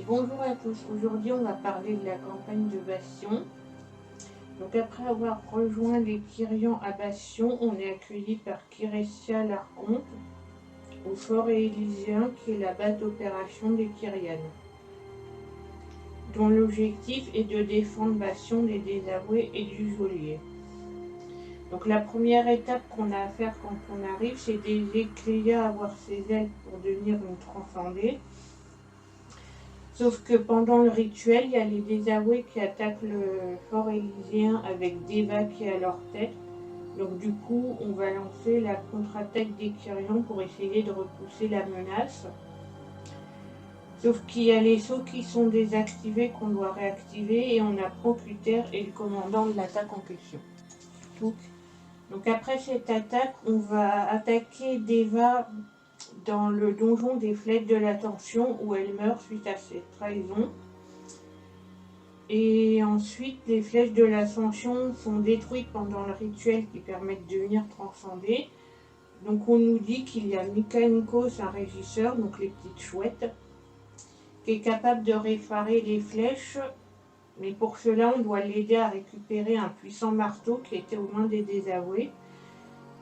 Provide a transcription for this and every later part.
bonjour à tous. Aujourd'hui, on va parler de la campagne de Bastion. Donc, après avoir rejoint les Kyrians à Bastion, on est accueilli par Kiressia l'Archonte au fort élysien qui est la base d'opération des Kyrianes, dont l'objectif est de défendre Bastion des désavoués et du geôlier. Donc la première étape qu'on a à faire quand on arrive, c'est d'aider Cléa à avoir ses ailes pour devenir une transcendée. Sauf que pendant le rituel, il y a les désavoués qui attaquent le fort élysien avec Deva qui est à leur tête. Donc du coup, on va lancer la contre-attaque des Kyrians pour essayer de repousser la menace. Sauf qu'il y a les sauts qui sont désactivés qu'on doit réactiver et on apprend qu'Uther est le commandant de l'attaque en question. Donc après cette attaque, on va attaquer Deva dans le donjon des flèches de l'Ascension où elle meurt suite à cette trahison. Et ensuite, les flèches de l'Ascension sont détruites pendant le rituel qui permet de devenir transcendé. Donc on nous dit qu'il y a Mikanikos, un régisseur, donc les petites chouettes, qui est capable de réparer les flèches. Mais pour cela, on doit l'aider à récupérer un puissant marteau qui était aux mains des désavoués.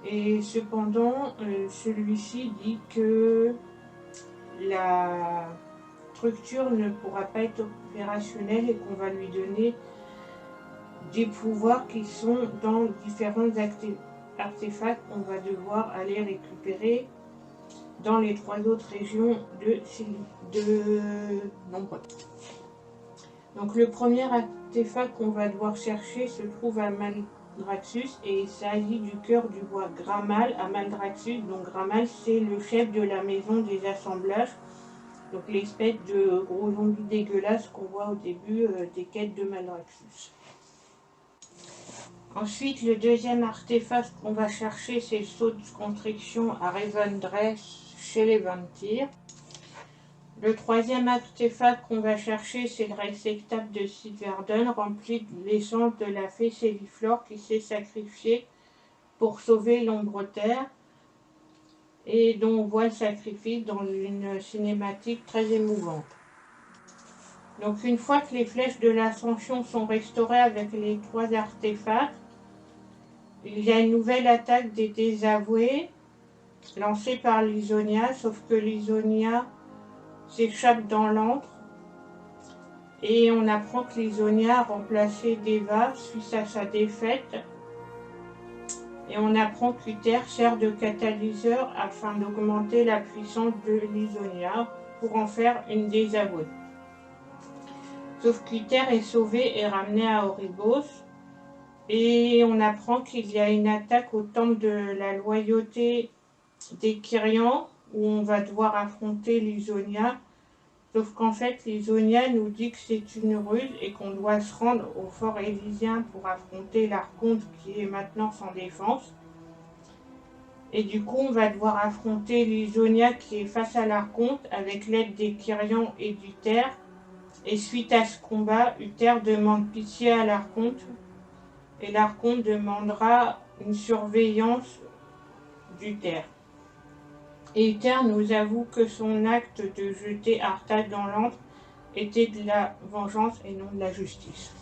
Et cependant, celui-ci dit que la structure ne pourra pas être opérationnelle et qu'on va lui donner des pouvoirs qui sont dans différents artefacts qu'on va devoir aller récupérer dans les 3 autres régions de Nombre. Donc le premier artefact qu'on va devoir chercher se trouve à Maldraxxus et il s'agit du cœur du roi Gramal à Maldraxxus. Donc Gramal, c'est le chef de la maison des assemblages, donc l'espèce de gros zombie dégueulasse qu'on voit au début des quêtes de Maldraxxus. Ensuite, le deuxième artefact qu'on va chercher, c'est le sceau de constriction à Revendreth chez les Vampires. Le troisième artefact qu'on va chercher, c'est le réceptacle de Sylverden, rempli de l'essence de la fée Céliflore qui s'est sacrifiée pour sauver l'Ombre Terre et dont on voit le sacrifice dans une cinématique très émouvante. Donc une fois que les flèches de l'Ascension sont restaurées avec les 3 artefacts, il y a une nouvelle attaque des désavoués lancée par Lisonia, sauf que Lisonia s'échappe dans l'antre et on apprend que Lisonia a remplacé Deva suite à sa défaite et on apprend qu'Uther sert de catalyseur afin d'augmenter la puissance de Lisonia pour en faire une désavouée. Sauf qu'Uther est sauvé et ramené à Oribos et on apprend qu'il y a une attaque au temple de la loyauté des Kyrians où on va devoir affronter Lisonia. Sauf qu'en fait, Lisonia nous dit que c'est une ruse et qu'on doit se rendre au fort élysien pour affronter l'Archonte qui est maintenant sans défense. Et du coup, on va devoir affronter Lisonia qui est face à l'Archonte avec l'aide des Kyrians et d'Uther. Et suite à ce combat, Uther demande pitié à l'Archonte et l'Archonte demandera une surveillance d'Uther. Et Uther nous avoue que son acte de jeter Arthas dans l'antre était de la vengeance et non de la justice.